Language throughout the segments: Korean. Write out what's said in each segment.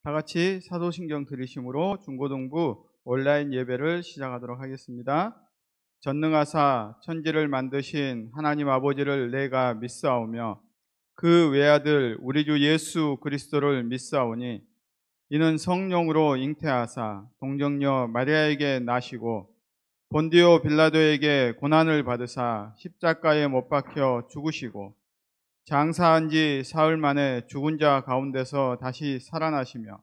다 같이 사도신경 들으심으로 중고등부 온라인 예배를 시작하도록 하겠습니다. 전능하사 천지를 만드신 하나님 아버지를 내가 믿사오며 그 외아들 우리 주 예수 그리스도를 믿사오니 이는 성령으로 잉태하사 동정녀 마리아에게 나시고 본디오 빌라도에게 고난을 받으사 십자가에 못 박혀 죽으시고 장사한 지 사흘 만에 죽은 자 가운데서 다시 살아나시며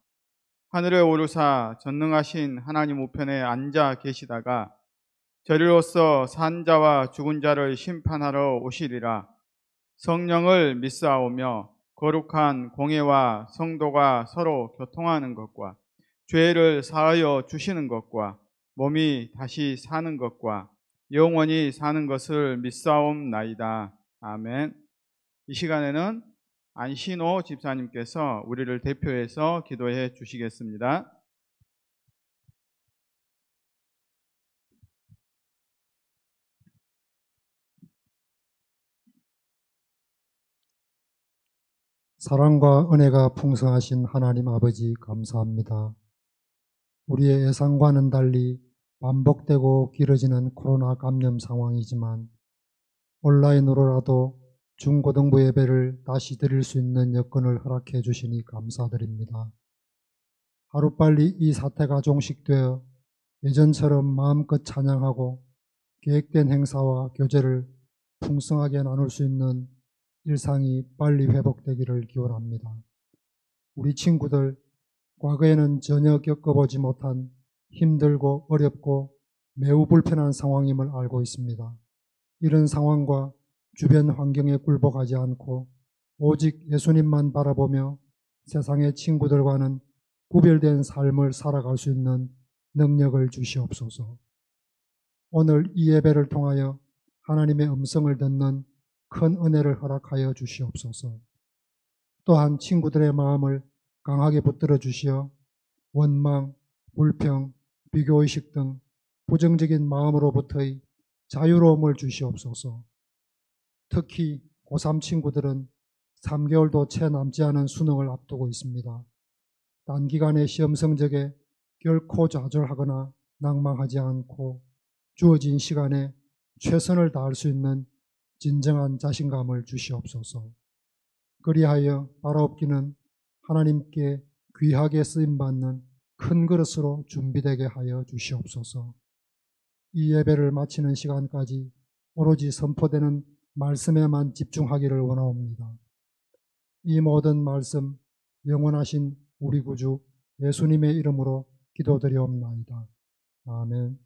하늘에 오르사 전능하신 하나님 우편에 앉아 계시다가 저리로서 산 자와 죽은 자를 심판하러 오시리라. 성령을 믿사오며 거룩한 공회와 성도가 서로 교통하는 것과 죄를 사하여 주시는 것과 몸이 다시 사는 것과 영원히 사는 것을 믿사옵나이다. 아멘. 이 시간에는 안신호 집사님께서 우리를 대표해서 기도해 주시겠습니다. 사랑과 은혜가 풍성하신 하나님 아버지 감사합니다. 우리의 예상과는 달리 반복되고 길어지는 코로나 감염 상황이지만 온라인으로라도 중고등부 예배를 다시 드릴 수 있는 여건을 허락해 주시니 감사드립니다. 하루빨리 이 사태가 종식되어 예전처럼 마음껏 찬양하고 계획된 행사와 교제를 풍성하게 나눌 수 있는 일상이 빨리 회복되기를 기원합니다. 우리 친구들, 과거에는 전혀 겪어보지 못한 힘들고 어렵고 매우 불편한 상황임을 알고 있습니다. 이런 상황과 주변 환경에 굴복하지 않고 오직 예수님만 바라보며 세상의 친구들과는 구별된 삶을 살아갈 수 있는 능력을 주시옵소서. 오늘 이 예배를 통하여 하나님의 음성을 듣는 큰 은혜를 허락하여 주시옵소서. 또한 친구들의 마음을 강하게 붙들어 주시어 원망, 불평, 비교의식 등 부정적인 마음으로부터의 자유로움을 주시옵소서. 특히 고3 친구들은 3개월도 채 남지 않은 수능을 앞두고 있습니다. 단기간의 시험 성적에 결코 좌절하거나 낭망하지 않고 주어진 시간에 최선을 다할 수 있는 진정한 자신감을 주시옵소서. 그리하여 바라옵기는 하나님께 귀하게 쓰임받는 큰 그릇으로 준비되게 하여 주시옵소서. 이 예배를 마치는 시간까지 오로지 선포되는 말씀에만 집중하기를 원하옵니다. 이 모든 말씀 영원하신 우리 구주 예수님의 이름으로 기도드리옵나이다. 아멘.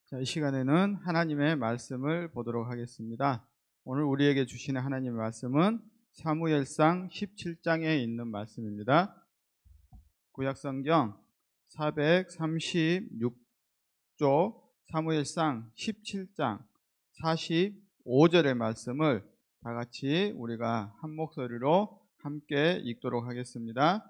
자, 이 시간에는 하나님의 말씀을 보도록 하겠습니다. 오늘 우리에게 주시는 하나님의 말씀은 사무엘상 17장에 있는 말씀입니다. 구약성경 436쪽 사무엘상 17장 45절의 말씀을 다 같이 우리가 한 목소리로 함께 읽도록 하겠습니다.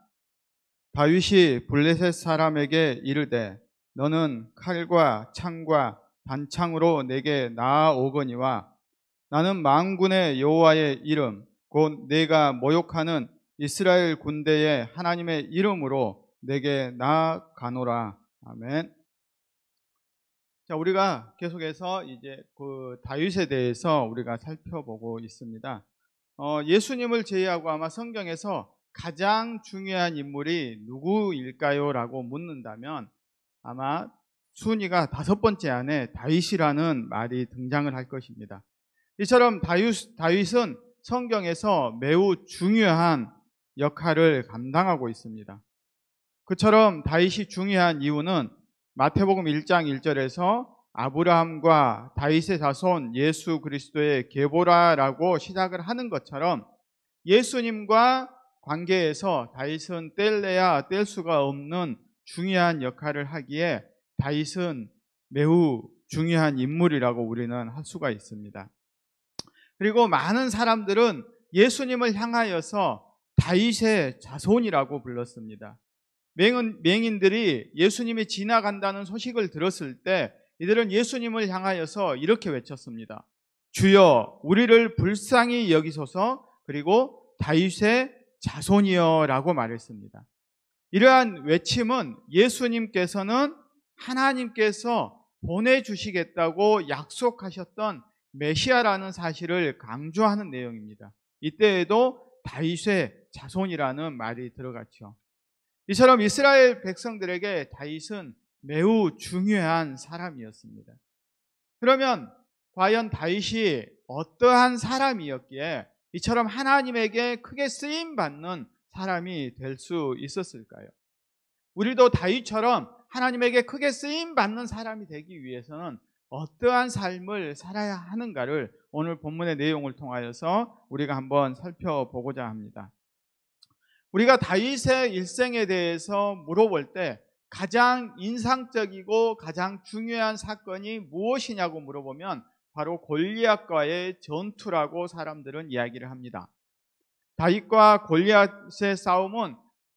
다윗이 블레셋 사람에게 이르되 너는 칼과 창과 단창으로 내게 나아오거니와 나는 만군의 여호와의 이름 곧 내가 모욕하는 이스라엘 군대의 하나님의 이름으로 내게 나아가노라. 아멘. 자, 우리가 계속해서 이제 그 다윗에 대해서 우리가 살펴보고 있습니다. 예수님을 제외하고 아마 성경에서 가장 중요한 인물이 누구일까요? 라고 묻는다면 아마 순위가 5번째 안에 다윗이라는 말이 등장을 할 것입니다. 이처럼 다윗은 성경에서 매우 중요한 역할을 감당하고 있습니다. 그처럼 다윗이 중요한 이유는 마태복음 1장 1절에서 아브라함과 다윗의 자손 예수 그리스도의 계보라라고 시작을 하는 것처럼 예수님과 관계에서 다윗은 뗄래야 뗄 수가 없는 중요한 역할을 하기에 다윗은 매우 중요한 인물이라고 우리는 할 수가 있습니다. 그리고 많은 사람들은 예수님을 향하여서 다윗의 자손이라고 불렀습니다. 맹인들이 예수님이 지나간다는 소식을 들었을 때 이들은 예수님을 향하여서 이렇게 외쳤습니다. 주여 우리를 불쌍히 여기소서, 그리고 다윗의 자손이여 라고 말했습니다. 이러한 외침은 예수님께서는 하나님께서 보내주시겠다고 약속하셨던 메시아라는 사실을 강조하는 내용입니다. 이때에도 다윗의 자손이라는 말이 들어갔죠. 이처럼 이스라엘 백성들에게 다윗은 매우 중요한 사람이었습니다. 그러면 과연 다윗이 어떠한 사람이었기에 이처럼 하나님에게 크게 쓰임받는 사람이 될 수 있었을까요? 우리도 다윗처럼 하나님에게 크게 쓰임받는 사람이 되기 위해서는 어떠한 삶을 살아야 하는가를 오늘 본문의 내용을 통하여서 우리가 한번 살펴보고자 합니다. 우리가 다윗의 일생에 대해서 물어볼 때 가장 인상적이고 가장 중요한 사건이 무엇이냐고 물어보면 바로 골리앗과의 전투라고 사람들은 이야기를 합니다. 다윗과 골리앗의 싸움은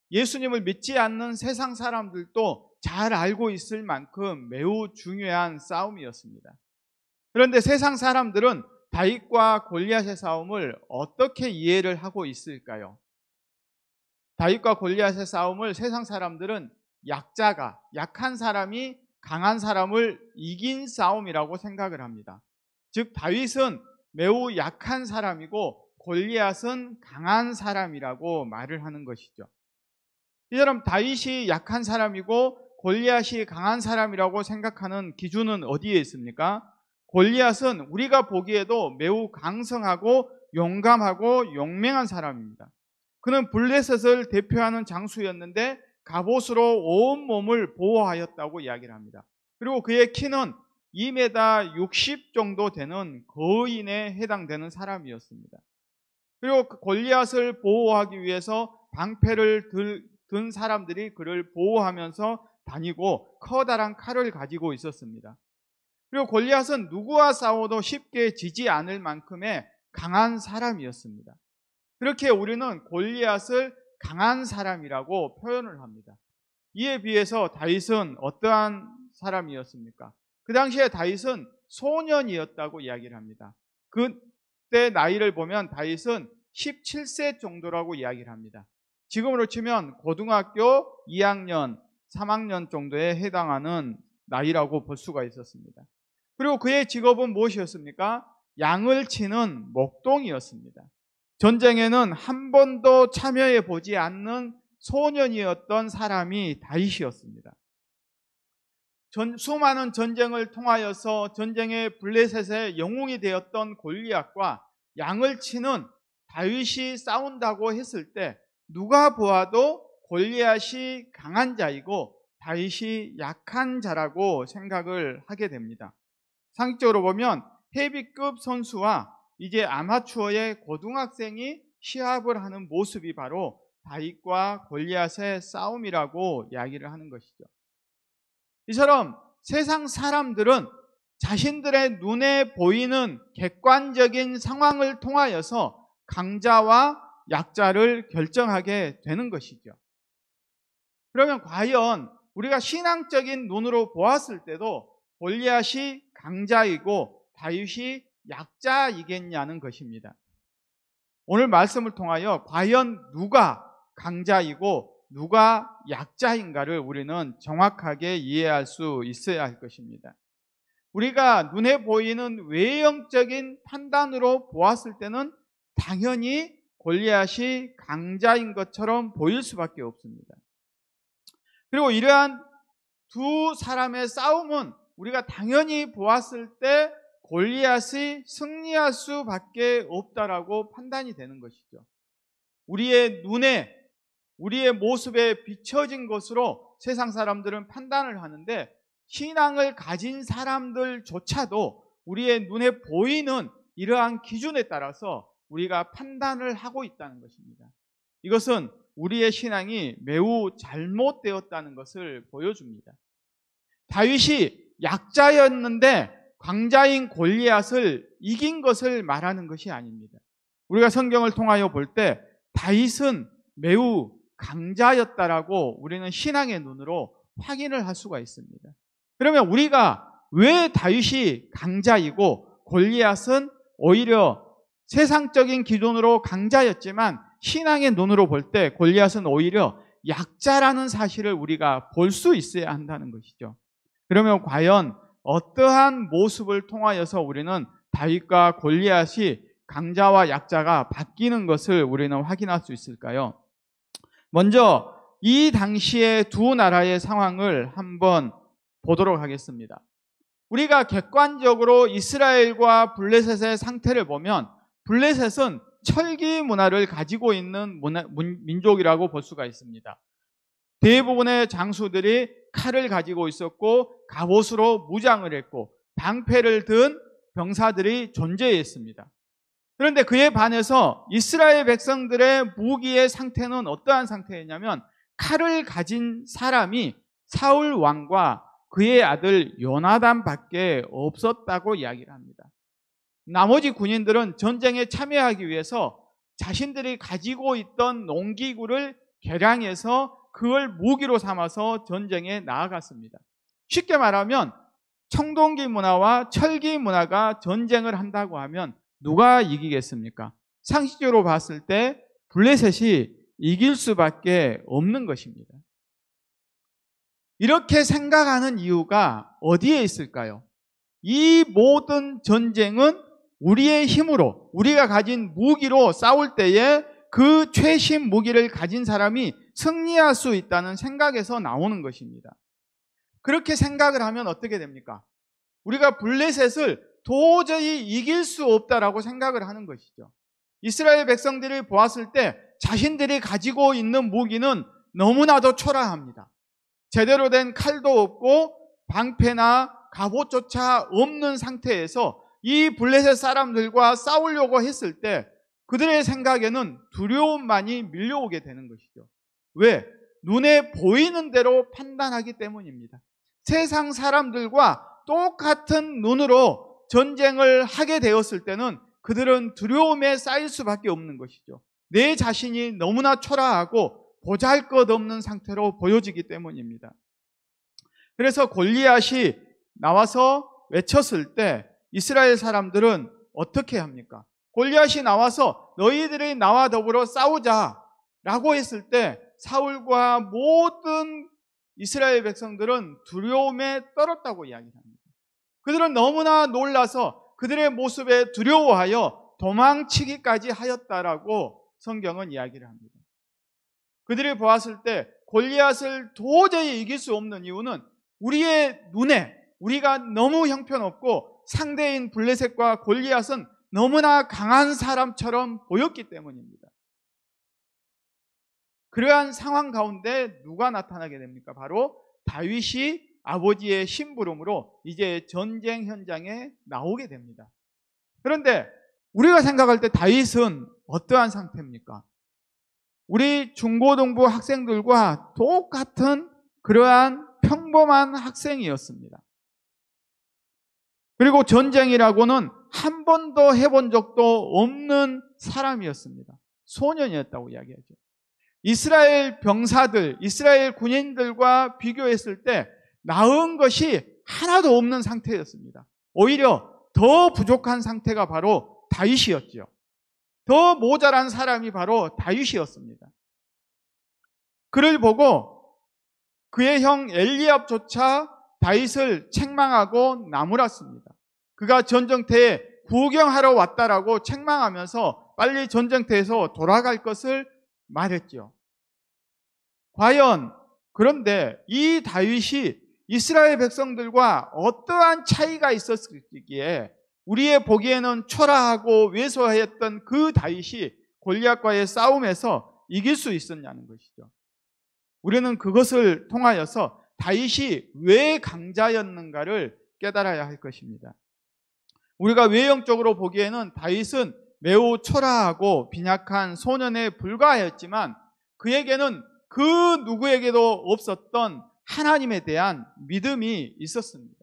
예수님을 믿지 않는 세상 사람들도 잘 알고 있을 만큼 매우 중요한 싸움이었습니다. 그런데 세상 사람들은 다윗과 골리앗의 싸움을 어떻게 이해를 하고 있을까요? 다윗과 골리앗의 싸움을 세상 사람들은 약한 사람이 강한 사람을 이긴 싸움이라고 생각을 합니다. 즉 다윗은 매우 약한 사람이고 골리앗은 강한 사람이라고 말을 하는 것이죠. 이처럼 다윗이 약한 사람이고 골리앗이 강한 사람이라고 생각하는 기준은 어디에 있습니까? 골리앗은 우리가 보기에도 매우 강성하고 용감하고 용맹한 사람입니다. 그는 블레셋을 대표하는 장수였는데 갑옷으로 온 몸을 보호하였다고 이야기를 합니다. 그리고 그의 키는 2m 60 정도 되는 거인에 해당되는 사람이었습니다. 그리고 그 골리앗을 보호하기 위해서 방패를 든 사람들이 그를 보호하면서 다니고 커다란 칼을 가지고 있었습니다. 그리고 골리앗은 누구와 싸워도 쉽게 지지 않을 만큼의 강한 사람이었습니다. 그렇게 우리는 골리앗을 강한 사람이라고 표현을 합니다. 이에 비해서 다윗은 어떠한 사람이었습니까? 그 당시에 다윗은 소년이었다고 이야기를 합니다. 그때 나이를 보면 다윗은 17세 정도라고 이야기를 합니다. 지금으로 치면 고등학교 2학년, 3학년 정도에 해당하는 나이라고 볼 수가 있었습니다. 그리고 그의 직업은 무엇이었습니까? 양을 치는 목동이었습니다. 전쟁에는 한 번도 참여해 보지 않는 소년이었던 사람이 다윗이었습니다. 수많은 전쟁을 통하여서 전쟁의 블레셋의 영웅이 되었던 골리앗과 양을 치는 다윗이 싸운다고 했을 때 누가 보아도 골리앗이 강한 자이고 다윗이 약한 자라고 생각을 하게 됩니다. 상식적으로 보면 헤비급 선수와 이제 아마추어의 고등학생이 시합을 하는 모습이 바로 다윗과 골리앗의 싸움이라고 이야기를 하는 것이죠. 이처럼 세상 사람들은 자신들의 눈에 보이는 객관적인 상황을 통하여서 강자와 약자를 결정하게 되는 것이죠. 그러면 과연 우리가 신앙적인 눈으로 보았을 때도 골리앗이 강자이고 다윗이 약자이겠냐는 것입니다. 오늘 말씀을 통하여 과연 누가 강자이고 누가 약자인가를 우리는 정확하게 이해할 수 있어야 할 것입니다. 우리가 눈에 보이는 외형적인 판단으로 보았을 때는 당연히 골리앗이 강자인 것처럼 보일 수밖에 없습니다. 그리고 이러한 두 사람의 싸움은 우리가 당연히 보았을 때 골리앗이 승리할 수밖에 없다라고 판단이 되는 것이죠. 우리의 눈에 우리의 모습에 비춰진 것으로 세상 사람들은 판단을 하는데 신앙을 가진 사람들조차도 우리의 눈에 보이는 이러한 기준에 따라서 우리가 판단을 하고 있다는 것입니다. 이것은 우리의 신앙이 매우 잘못되었다는 것을 보여줍니다. 다윗이 약자였는데 강자인 골리앗을 이긴 것을 말하는 것이 아닙니다. 우리가 성경을 통하여 볼 때 다윗은 매우 강자였다라고 우리는 신앙의 눈으로 확인을 할 수가 있습니다. 그러면 우리가 왜 다윗이 강자이고 골리앗은 오히려 세상적인 기준으로 강자였지만 신앙의 눈으로 볼 때 골리앗은 오히려 약자라는 사실을 우리가 볼 수 있어야 한다는 것이죠. 그러면 과연 어떠한 모습을 통하여서 우리는 다윗과 골리앗이 강자와 약자가 바뀌는 것을 우리는 확인할 수 있을까요? 먼저 이 당시의 두 나라의 상황을 한번 보도록 하겠습니다. 우리가 객관적으로 이스라엘과 블레셋의 상태를 보면 블레셋은 철기 문화를 가지고 있는 민족이라고 볼 수가 있습니다. 대부분의 장수들이 칼을 가지고 있었고 갑옷으로 무장을 했고 방패를 든 병사들이 존재했습니다. 그런데 그에 반해서 이스라엘 백성들의 무기의 상태는 어떠한 상태였냐면 칼을 가진 사람이 사울 왕과 그의 아들 요나단밖에 없었다고 이야기를 합니다. 나머지 군인들은 전쟁에 참여하기 위해서 자신들이 가지고 있던 농기구를 개량해서 그걸 무기로 삼아서 전쟁에 나아갔습니다. 쉽게 말하면 청동기 문화와 철기 문화가 전쟁을 한다고 하면 누가 이기겠습니까? 상식적으로 봤을 때 블레셋이 이길 수밖에 없는 것입니다. 이렇게 생각하는 이유가 어디에 있을까요? 이 모든 전쟁은 우리의 힘으로, 우리가 가진 무기로 싸울 때에 그 최신 무기를 가진 사람이 승리할 수 있다는 생각에서 나오는 것입니다. 그렇게 생각을 하면 어떻게 됩니까? 우리가 블레셋을 도저히 이길 수 없다라고 생각을 하는 것이죠. 이스라엘 백성들이 보았을 때 자신들이 가지고 있는 무기는 너무나도 초라합니다. 제대로 된 칼도 없고 방패나 갑옷조차 없는 상태에서 이 블레셋 사람들과 싸우려고 했을 때 그들의 생각에는 두려움만이 밀려오게 되는 것이죠. 왜? 눈에 보이는 대로 판단하기 때문입니다. 세상 사람들과 똑같은 눈으로 전쟁을 하게 되었을 때는 그들은 두려움에 쌓일 수밖에 없는 것이죠. 내 자신이 너무나 초라하고 보잘것없는 상태로 보여지기 때문입니다. 그래서 골리앗이 나와서 외쳤을 때 이스라엘 사람들은 어떻게 합니까? 골리앗이 나와서 너희들이 나와 더불어 싸우자라고 했을 때 사울과 모든 이스라엘 백성들은 두려움에 떨었다고 이야기합니다. 그들은 너무나 놀라서 그들의 모습에 두려워하여 도망치기까지 하였다라고 성경은 이야기를 합니다. 그들이 보았을 때 골리앗을 도저히 이길 수 없는 이유는 우리의 눈에 우리가 너무 형편없고 상대인 블레셋과 골리앗은 너무나 강한 사람처럼 보였기 때문입니다. 그러한 상황 가운데 누가 나타나게 됩니까? 바로 다윗이 아버지의 심부름으로 이제 전쟁 현장에 나오게 됩니다. 그런데 우리가 생각할 때 다윗은 어떠한 상태입니까? 우리 중고등부 학생들과 똑같은 그러한 평범한 학생이었습니다. 그리고 전쟁이라고는 한 번도 해본 적도 없는 사람이었습니다. 소년이었다고 이야기하죠. 이스라엘 병사들, 이스라엘 군인들과 비교했을 때 나은 것이 하나도 없는 상태였습니다. 오히려 더 부족한 상태가 바로 다윗이었죠. 더 모자란 사람이 바로 다윗이었습니다. 그를 보고 그의 형 엘리압조차 다윗을 책망하고 나무랐습니다. 그가 전쟁터에 구경하러 왔다라고 책망하면서 빨리 전쟁터에서 돌아갈 것을 말했죠. 과연 그런데 이 다윗이 이스라엘 백성들과 어떠한 차이가 있었기에 우리의 보기에는 초라하고 왜소했던 그 다윗이 골리앗과의 싸움에서 이길 수 있었냐는 것이죠. 우리는 그것을 통하여서 다윗이 왜 강자였는가를 깨달아야 할 것입니다. 우리가 외형적으로 보기에는 다윗은 매우 초라하고 빈약한 소년에 불과하였지만 그에게는 그 누구에게도 없었던 하나님에 대한 믿음이 있었습니다.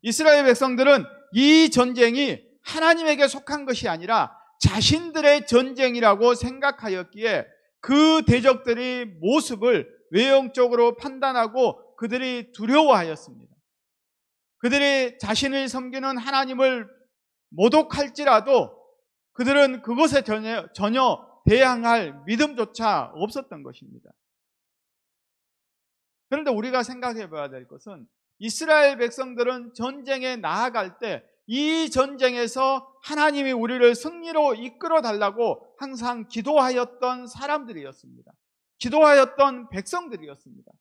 이스라엘 백성들은 이 전쟁이 하나님에게 속한 것이 아니라 자신들의 전쟁이라고 생각하였기에 그 대적들의 모습을 외형적으로 판단하고 그들이 두려워하였습니다. 그들이 자신을 섬기는 하나님을 모독할지라도 그들은 그것에 전혀 대항할 믿음조차 없었던 것입니다. 그런데 우리가 생각해 봐야 될 것은 이스라엘 백성들은 전쟁에 나아갈 때 이 전쟁에서 하나님이 우리를 승리로 이끌어 달라고 항상 기도하였던 사람들이었습니다. 기도하였던 백성들이었습니다.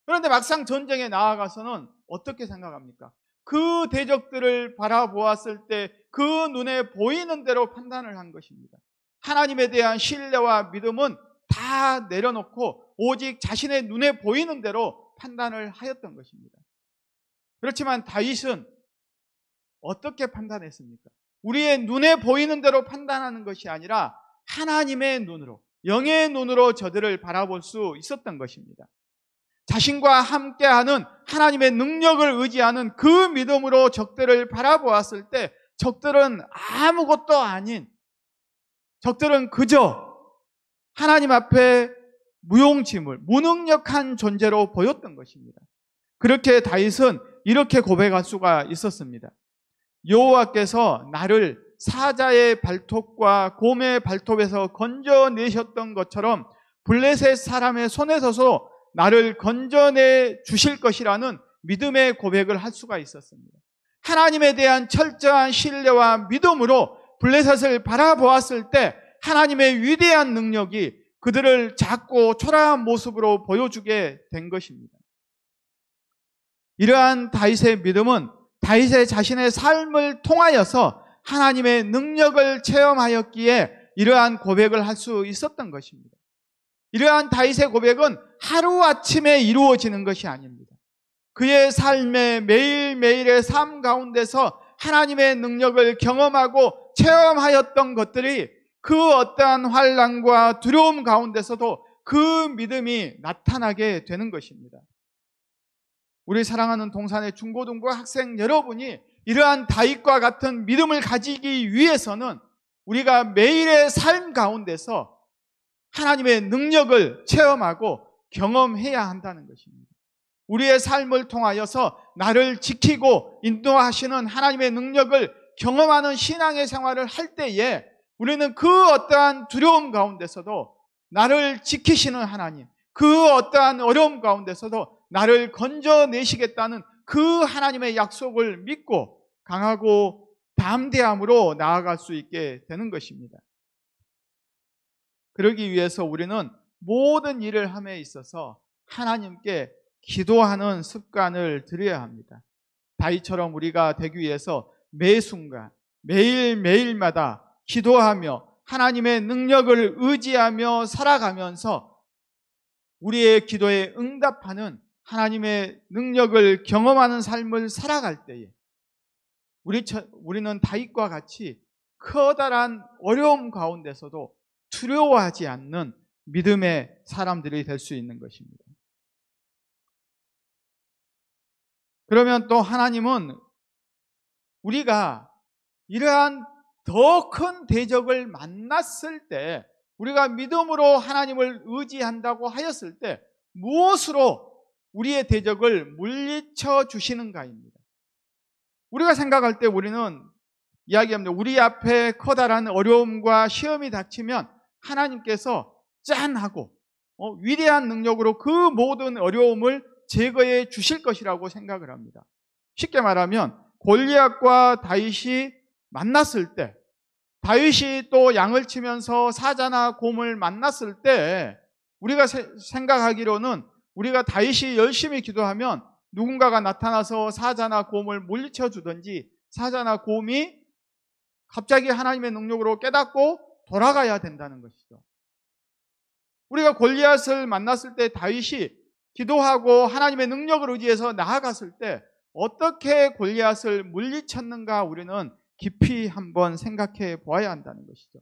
그런데 막상 전쟁에 나아가서는 어떻게 생각합니까? 그 대적들을 바라보았을 때 그 눈에 보이는 대로 판단을 한 것입니다. 하나님에 대한 신뢰와 믿음은 다 내려놓고 오직 자신의 눈에 보이는 대로 판단을 하였던 것입니다. 그렇지만 다윗은 어떻게 판단했습니까? 우리의 눈에 보이는 대로 판단하는 것이 아니라 하나님의 눈으로, 영의 눈으로 저들을 바라볼 수 있었던 것입니다. 자신과 함께하는 하나님의 능력을 의지하는 그 믿음으로 적들을 바라보았을 때 적들은 아무것도 아닌, 적들은 그저 하나님 앞에 무용지물, 무능력한 존재로 보였던 것입니다. 그렇게 다윗은 이렇게 고백할 수가 있었습니다. 여호와께서 나를 사자의 발톱과 곰의 발톱에서 건져내셨던 것처럼 블레셋 사람의 손에서도 나를 건져내 주실 것이라는 믿음의 고백을 할 수가 있었습니다. 하나님에 대한 철저한 신뢰와 믿음으로 블레셋을 바라보았을 때 하나님의 위대한 능력이 그들을 작고 초라한 모습으로 보여주게 된 것입니다. 이러한 다윗의 믿음은 다윗의 자신의 삶을 통하여서 하나님의 능력을 체험하였기에 이러한 고백을 할 수 있었던 것입니다. 이러한 다윗의 고백은 하루아침에 이루어지는 것이 아닙니다. 그의 삶의 매일매일의 삶 가운데서 하나님의 능력을 경험하고 체험하였던 것들이 그 어떠한 환난과 두려움 가운데서도 그 믿음이 나타나게 되는 것입니다. 우리 사랑하는 동산의 중고등부 학생 여러분이 이러한 다윗과 같은 믿음을 가지기 위해서는 우리가 매일의 삶 가운데서 하나님의 능력을 체험하고 경험해야 한다는 것입니다. 우리의 삶을 통하여서 나를 지키고 인도하시는 하나님의 능력을 경험하는 신앙의 생활을 할 때에 우리는 그 어떠한 두려움 가운데서도 나를 지키시는 하나님, 그 어떠한 어려움 가운데서도 나를 건져내시겠다는 그 하나님의 약속을 믿고 강하고 담대함으로 나아갈 수 있게 되는 것입니다. 그러기 위해서 우리는 모든 일을 함에 있어서 하나님께 기도하는 습관을 들여야 합니다. 다윗처럼 우리가 되기 위해서 매 순간 매일매일마다 기도하며 하나님의 능력을 의지하며 살아가면서 우리의 기도에 응답하는 하나님의 능력을 경험하는 삶을 살아갈 때에 우리는 다윗과 같이 커다란 어려움 가운데서도 두려워하지 않는 믿음의 사람들이 될 수 있는 것입니다. 그러면 또 하나님은 우리가 이러한 더 큰 대적을 만났을 때, 우리가 믿음으로 하나님을 의지한다고 하였을 때 무엇으로 우리의 대적을 물리쳐 주시는가입니다. 우리가 생각할 때 우리는 이야기합니다. 우리 앞에 커다란 어려움과 시험이 닥치면 하나님께서 짠하고 위대한 능력으로 그 모든 어려움을 제거해 주실 것이라고 생각을 합니다. 쉽게 말하면 골리앗과 다윗이 만났을 때, 다윗이 또 양을 치면서 사자나 곰을 만났을 때 우리가 생각하기로는 우리가 다윗이 열심히 기도하면 누군가가 나타나서 사자나 곰을 물리쳐 주든지 사자나 곰이 갑자기 하나님의 능력으로 깨닫고 돌아가야 된다는 것이죠. 우리가 골리앗을 만났을 때 다윗이 기도하고 하나님의 능력을 의지해서 나아갔을 때 어떻게 골리앗을 물리쳤는가 우리는 깊이 한번 생각해 보아야 한다는 것이죠.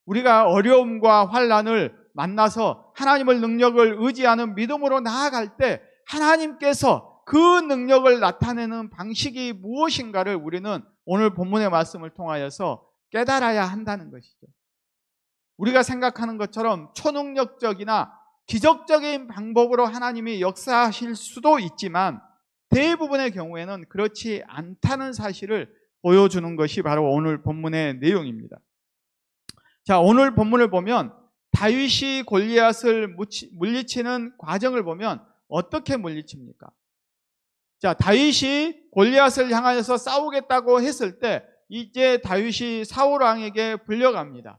우리가 어려움과 환난을 만나서 하나님의 능력을 의지하는 믿음으로 나아갈 때 하나님께서 그 능력을 나타내는 방식이 무엇인가를 우리는 오늘 본문의 말씀을 통하여서 깨달아야 한다는 것이죠. 우리가 생각하는 것처럼 초능력적이나 기적적인 방법으로 하나님이 역사하실 수도 있지만 대부분의 경우에는 그렇지 않다는 사실을 보여주는 것이 바로 오늘 본문의 내용입니다. 자, 오늘 본문을 보면 다윗이 골리앗을 물리치는 과정을 보면 어떻게 물리칩니까? 자, 다윗이 골리앗을 향하여서 싸우겠다고 했을 때 이제 다윗이 사울왕에게 불려갑니다.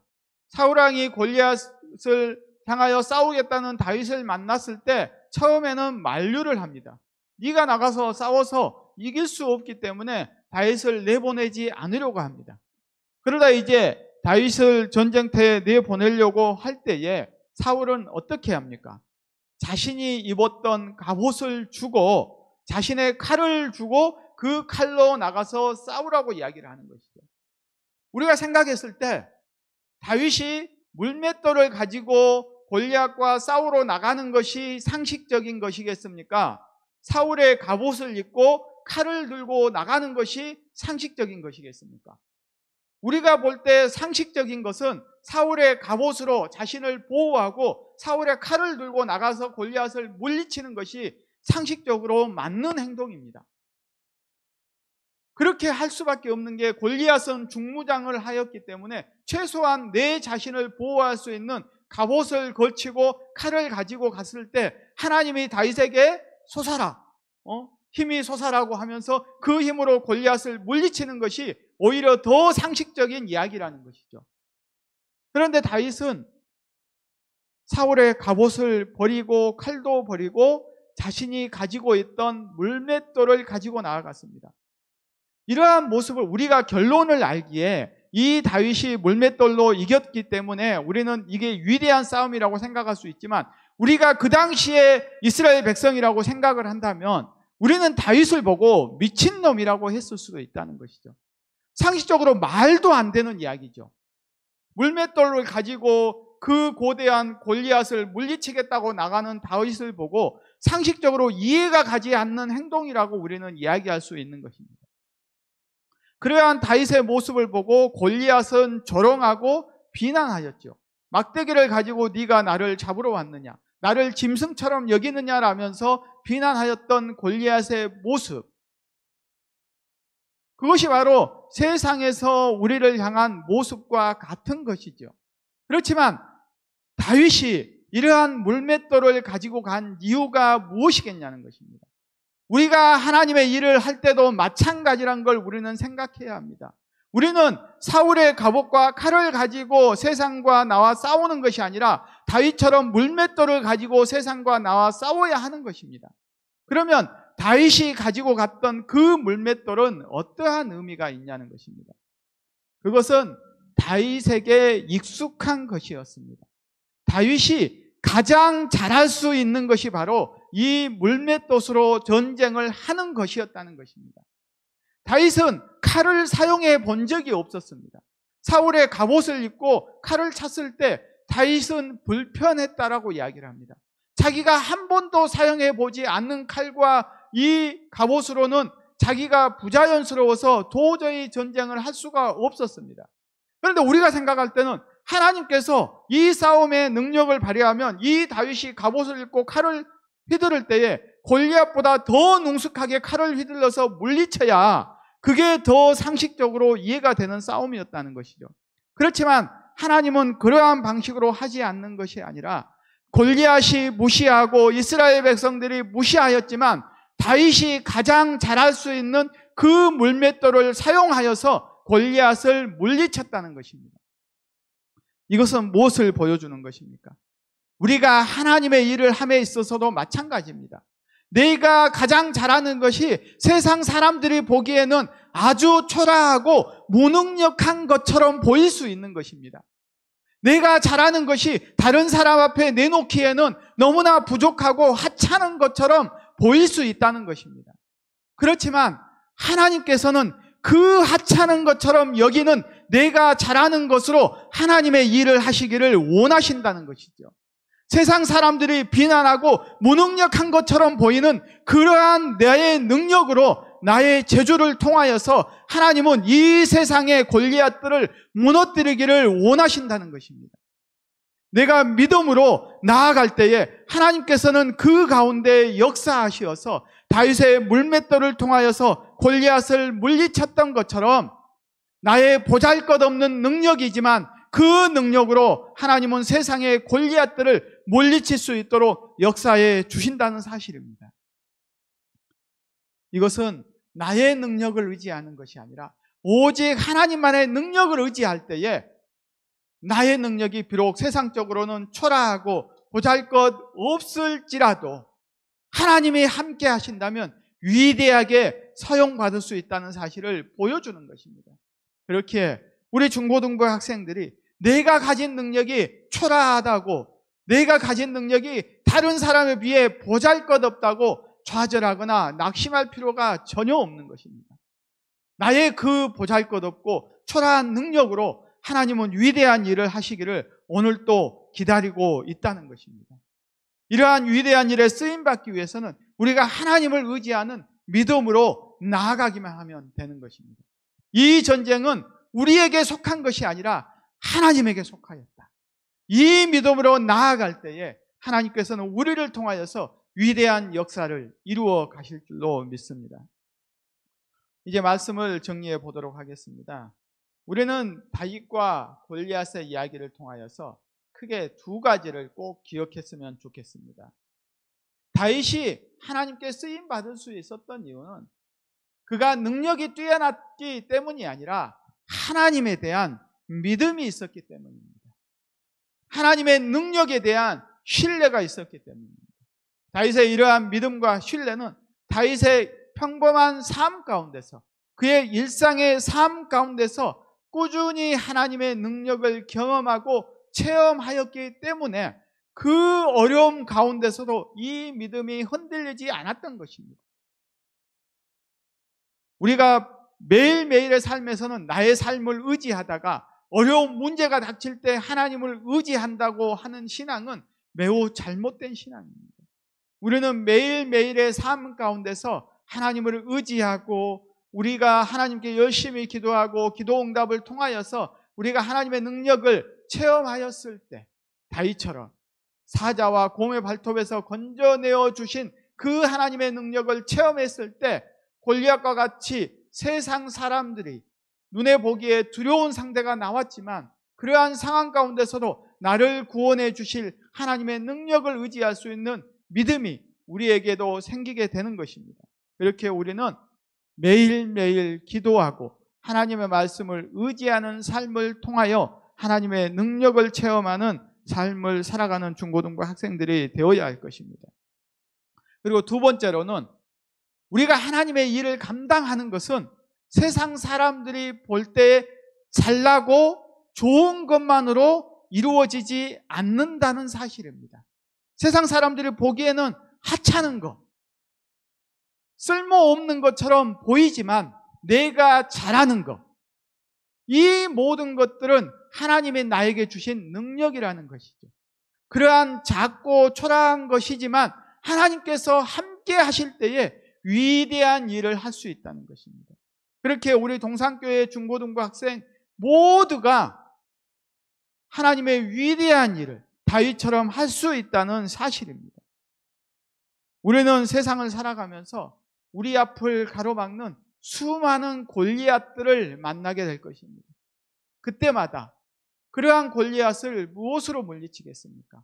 사울왕이 골리앗을 향하여 싸우겠다는 다윗을 만났을 때 처음에는 만류를 합니다. 네가 나가서 싸워서 이길 수 없기 때문에 다윗을 내보내지 않으려고 합니다. 그러다 이제 다윗을 전쟁터에 내보내려고 할 때에 사울은 어떻게 합니까? 자신이 입었던 갑옷을 주고 자신의 칼을 주고 그 칼로 나가서 싸우라고 이야기를 하는 것이죠. 우리가 생각했을 때 다윗이 물맷돌을 가지고 골리앗과 싸우러 나가는 것이 상식적인 것이겠습니까? 사울의 갑옷을 입고 칼을 들고 나가는 것이 상식적인 것이겠습니까? 우리가 볼 때 상식적인 것은 사울의 갑옷으로 자신을 보호하고 사울의 칼을 들고 나가서 골리앗을 물리치는 것이 상식적으로 맞는 행동입니다. 그렇게 할 수밖에 없는 게 골리앗은 중무장을 하였기 때문에 최소한 내 자신을 보호할 수 있는 갑옷을 걸치고 칼을 가지고 갔을 때 하나님이 다윗에게 솟아라, 힘이 솟아라고 하면서 그 힘으로 골리앗을 물리치는 것이 오히려 더 상식적인 이야기라는 것이죠. 그런데 다윗은 사울의 갑옷을 버리고 칼도 버리고 자신이 가지고 있던 물맷돌을 가지고 나아갔습니다. 이러한 모습을 우리가 결론을 알기에 이 다윗이 물맷돌로 이겼기 때문에 우리는 이게 위대한 싸움이라고 생각할 수 있지만 우리가 그 당시에 이스라엘 백성이라고 생각을 한다면 우리는 다윗을 보고 미친놈이라고 했을 수도 있다는 것이죠. 상식적으로 말도 안 되는 이야기죠. 물맷돌을 가지고 그 고대한 골리앗을 물리치겠다고 나가는 다윗을 보고 상식적으로 이해가 가지 않는 행동이라고 우리는 이야기할 수 있는 것입니다. 그러한 다윗의 모습을 보고 골리앗은 조롱하고 비난하였죠. 막대기를 가지고 네가 나를 잡으러 왔느냐, 나를 짐승처럼 여기느냐라면서 비난하였던 골리앗의 모습, 그것이 바로 세상에서 우리를 향한 모습과 같은 것이죠. 그렇지만 다윗이 이러한 물맷돌을 가지고 간 이유가 무엇이겠냐는 것입니다. 우리가 하나님의 일을 할 때도 마찬가지란 걸 우리는 생각해야 합니다. 우리는 사울의 갑옷과 칼을 가지고 세상과 나와 싸우는 것이 아니라 다윗처럼 물맷돌을 가지고 세상과 나와 싸워야 하는 것입니다. 그러면 다윗이 가지고 갔던 그 물맷돌은 어떠한 의미가 있냐는 것입니다. 그것은 다윗에게 익숙한 것이었습니다. 다윗이 가장 잘할 수 있는 것이 바로 이 물맷돌으로 전쟁을 하는 것이었다는 것입니다. 다윗은 칼을 사용해 본 적이 없었습니다. 사울의 갑옷을 입고 칼을 찼을 때 다윗은 불편했다라고 이야기를 합니다. 자기가 한 번도 사용해 보지 않는 칼과 이 갑옷으로는 자기가 부자연스러워서 도저히 전쟁을 할 수가 없었습니다. 그런데 우리가 생각할 때는 하나님께서 이 싸움의 능력을 발휘하면 이 다윗이 갑옷을 입고 칼을 휘두를 때에 골리앗보다 더 능숙하게 칼을 휘둘러서 물리쳐야 그게 더 상식적으로 이해가 되는 싸움이었다는 것이죠. 그렇지만 하나님은 그러한 방식으로 하지 않는 것이 아니라 골리앗이 무시하고 이스라엘 백성들이 무시하였지만 다윗이 가장 잘할 수 있는 그 물맷돌을 사용하여서 골리앗을 물리쳤다는 것입니다. 이것은 무엇을 보여주는 것입니까? 우리가 하나님의 일을 함에 있어서도 마찬가지입니다. 내가 가장 잘하는 것이 세상 사람들이 보기에는 아주 초라하고 무능력한 것처럼 보일 수 있는 것입니다. 내가 잘하는 것이 다른 사람 앞에 내놓기에는 너무나 부족하고 하찮은 것처럼 보일 수 있다는 것입니다. 그렇지만 하나님께서는 그 하찮은 것처럼 여기는 내가 잘하는 것으로 하나님의 일을 하시기를 원하신다는 것이죠. 세상 사람들이 비난하고 무능력한 것처럼 보이는 그러한 나의 능력으로 나의 재주를 통하여서 하나님은 이 세상의 골리앗들을 무너뜨리기를 원하신다는 것입니다. 내가 믿음으로 나아갈 때에 하나님께서는 그 가운데 역사하시어서 다윗의 물맷돌을 통하여서 골리앗을 물리쳤던 것처럼 나의 보잘것없는 능력이지만 그 능력으로 하나님은 세상의 골리앗들을 물리칠 수 있도록 역사해 주신다는 사실입니다. 이것은 나의 능력을 의지하는 것이 아니라 오직 하나님만의 능력을 의지할 때에 나의 능력이 비록 세상적으로는 초라하고 보잘것 없을지라도 하나님이 함께 하신다면 위대하게 사용받을 수 있다는 사실을 보여주는 것입니다. 그렇게 우리 중고등부 학생들이 내가 가진 능력이 초라하다고, 내가 가진 능력이 다른 사람에 비해 보잘것없다고 좌절하거나 낙심할 필요가 전혀 없는 것입니다. 나의 그 보잘것없고 초라한 능력으로 하나님은 위대한 일을 하시기를 오늘 또 기다리고 있다는 것입니다. 이러한 위대한 일에 쓰임받기 위해서는 우리가 하나님을 의지하는 믿음으로 나아가기만 하면 되는 것입니다. 이 전쟁은 우리에게 속한 것이 아니라 하나님에게 속하였다. 이 믿음으로 나아갈 때에 하나님께서는 우리를 통하여서 위대한 역사를 이루어 가실 줄로 믿습니다. 이제 말씀을 정리해 보도록 하겠습니다. 우리는 다윗과 골리앗의 이야기를 통하여서 크게 두 가지를 꼭 기억했으면 좋겠습니다. 다윗이 하나님께 쓰임받을 수 있었던 이유는 그가 능력이 뛰어났기 때문이 아니라 하나님에 대한 믿음이 있었기 때문입니다. 하나님의 능력에 대한 신뢰가 있었기 때문입니다. 다윗의 이러한 믿음과 신뢰는 다윗의 평범한 삶 가운데서, 그의 일상의 삶 가운데서 꾸준히 하나님의 능력을 경험하고 체험하였기 때문에 그 어려움 가운데서도 이 믿음이 흔들리지 않았던 것입니다. 우리가 매일매일의 삶에서는 나의 삶을 의지하다가 어려운 문제가 닥칠 때 하나님을 의지한다고 하는 신앙은 매우 잘못된 신앙입니다. 우리는 매일매일의 삶 가운데서 하나님을 의지하고 우리가 하나님께 열심히 기도하고 기도 응답을 통하여서 우리가 하나님의 능력을 체험하였을 때 다윗처럼 사자와 곰의 발톱에서 건져내어 주신 그 하나님의 능력을 체험했을 때 골리앗과 같이 세상 사람들이 눈에 보기에 두려운 상대가 나왔지만 그러한 상황 가운데서도 나를 구원해 주실 하나님의 능력을 의지할 수 있는 믿음이 우리에게도 생기게 되는 것입니다. 이렇게 우리는 매일매일 기도하고 하나님의 말씀을 의지하는 삶을 통하여 하나님의 능력을 체험하는 삶을 살아가는 중고등부 학생들이 되어야 할 것입니다. 그리고 두 번째로는 우리가 하나님의 일을 감당하는 것은 세상 사람들이 볼 때 잘나고 좋은 것만으로 이루어지지 않는다는 사실입니다. 세상 사람들이 보기에는 하찮은 것, 쓸모없는 것처럼 보이지만 내가 잘하는 것, 이 모든 것들은 하나님이 나에게 주신 능력이라는 것이죠. 그러한 작고 초라한 것이지만 하나님께서 함께 하실 때에 위대한 일을 할 수 있다는 것입니다. 그렇게 우리 동산교회 중고등부 학생 모두가 하나님의 위대한 일을 다윗처럼 할 수 있다는 사실입니다. 우리는 세상을 살아가면서 우리 앞을 가로막는 수많은 골리앗들을 만나게 될 것입니다. 그때마다 그러한 골리앗을 무엇으로 물리치겠습니까?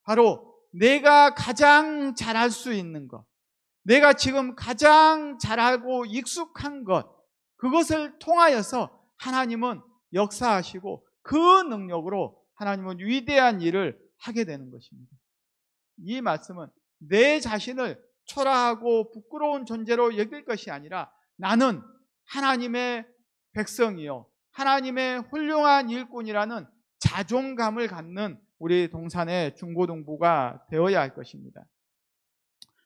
바로 내가 가장 잘할 수 있는 것, 내가 지금 가장 잘하고 익숙한 것, 그것을 통하여서 하나님은 역사하시고 그 능력으로 하나님은 위대한 일을 하게 되는 것입니다. 이 말씀은 내 자신을 초라하고 부끄러운 존재로 여길 것이 아니라 나는 하나님의 백성이요 하나님의 훌륭한 일꾼이라는 자존감을 갖는 우리 동산의 중고등부가 되어야 할 것입니다.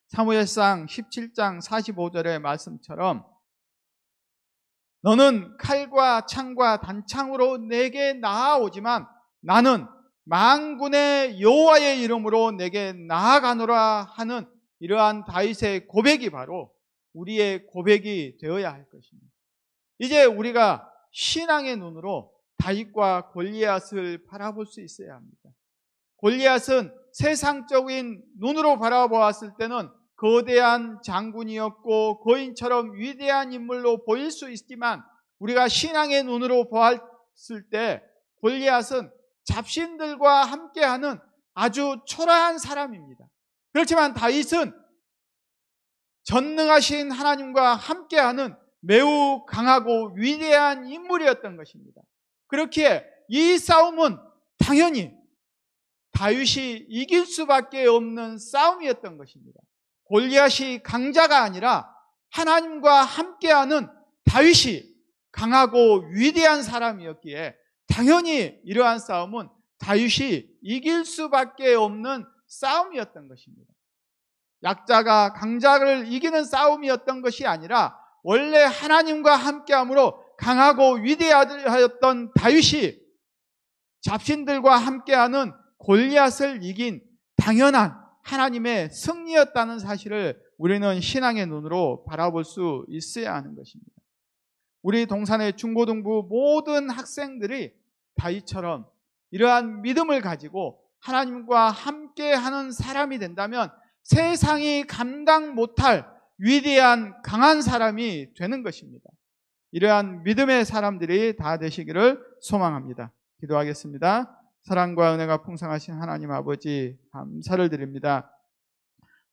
사무엘상 17장 45절의 말씀처럼 너는 칼과 창과 단창으로 내게 나아오지만 나는 만군의 여호와의 이름으로 내게 나아가노라 하는 이러한 다윗의 고백이 바로 우리의 고백이 되어야 할 것입니다. 이제 우리가 신앙의 눈으로 다윗과 골리앗을 바라볼 수 있어야 합니다. 골리앗은 세상적인 눈으로 바라보았을 때는 거대한 장군이었고 거인처럼 위대한 인물로 보일 수 있지만 우리가 신앙의 눈으로 보았을 때 골리앗은 잡신들과 함께하는 아주 초라한 사람입니다. 그렇지만 다윗은 전능하신 하나님과 함께하는 매우 강하고 위대한 인물이었던 것입니다. 그렇기에 이 싸움은 당연히 다윗이 이길 수밖에 없는 싸움이었던 것입니다. 골리앗이 강자가 아니라 하나님과 함께하는 다윗이 강하고 위대한 사람이었기에 당연히 이러한 싸움은 다윗이 이길 수밖에 없는 싸움이었던 것입니다. 약자가 강자를 이기는 싸움이었던 것이 아니라 원래 하나님과 함께함으로 강하고 위대하였던 다윗이 잡신들과 함께하는 골리앗을 이긴 당연한 하나님의 승리였다는 사실을 우리는 신앙의 눈으로 바라볼 수 있어야 하는 것입니다. 우리 동산의 중고등부 모든 학생들이 다윗처럼 이러한 믿음을 가지고 하나님과 함께하는 사람이 된다면 세상이 감당 못할 위대한 강한 사람이 되는 것입니다. 이러한 믿음의 사람들이 다 되시기를 소망합니다. 기도하겠습니다. 사랑과 은혜가 풍성하신 하나님 아버지 감사를 드립니다.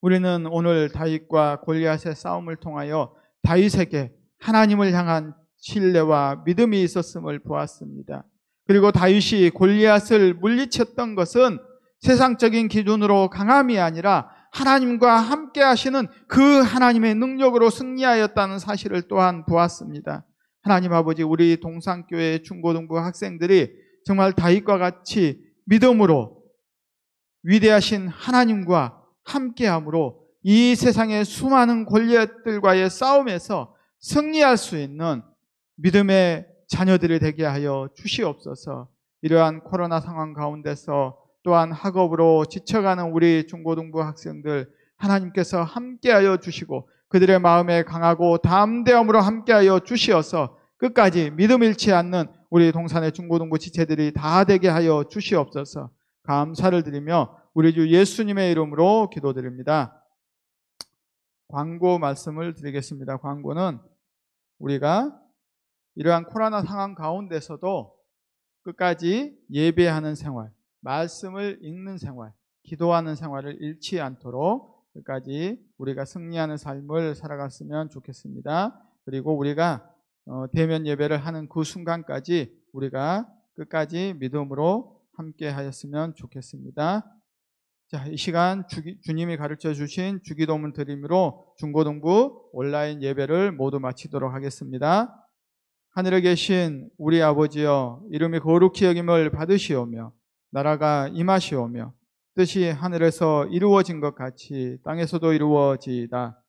우리는 오늘 다윗과 골리앗의 싸움을 통하여 다윗에게 하나님을 향한 신뢰와 믿음이 있었음을 보았습니다. 그리고 다윗이 골리앗을 물리쳤던 것은 세상적인 기준으로 강함이 아니라 하나님과 함께 하시는 그 하나님의 능력으로 승리하였다는 사실을 또한 보았습니다. 하나님 아버지, 우리 동산교회 중고등부 학생들이 정말 다윗과 같이 믿음으로 위대하신 하나님과 함께함으로 이 세상의 수많은 골리앗들과의 싸움에서 승리할 수 있는 믿음의 자녀들이 되게 하여 주시옵소서. 이러한 코로나 상황 가운데서 또한 학업으로 지쳐가는 우리 중고등부 학생들 하나님께서 함께하여 주시고 그들의 마음에 강하고 담대함으로 함께하여 주시어서 끝까지 믿음 잃지 않는 우리 동산의 중고등부 지체들이 다 되게 하여 주시옵소서. 감사를 드리며 우리 주 예수님의 이름으로 기도드립니다. 광고 말씀을 드리겠습니다. 광고는 우리가 이러한 코로나 상황 가운데서도 끝까지 예배하는 생활, 말씀을 읽는 생활, 기도하는 생활을 잃지 않도록 끝까지 우리가 승리하는 삶을 살아갔으면 좋겠습니다. 그리고 우리가 대면 예배를 하는 그 순간까지 우리가 끝까지 믿음으로 함께 하였으면 좋겠습니다. 자, 이 시간 주님이 가르쳐 주신 주기도문 드림으로 중고등부 온라인 예배를 모두 마치도록 하겠습니다. 하늘에 계신 우리 아버지여, 이름이 거룩히 여김을 받으시오며 나라가 임하시오며 뜻이 하늘에서 이루어진 것 같이 땅에서도 이루어지이다.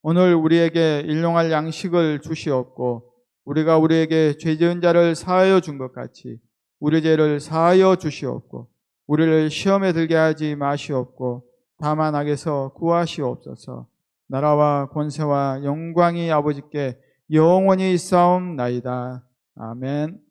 오늘 우리에게 일용할 양식을 주시옵고 우리가 우리에게 죄 지은 자를 사하여 준 것 같이 우리 죄를 사하여 주시옵고 우리를 시험에 들게 하지 마시옵고 다만 악에서 구하시옵소서. 나라와 권세와 영광이 아버지께 영원히 있사옵나이다. 아멘.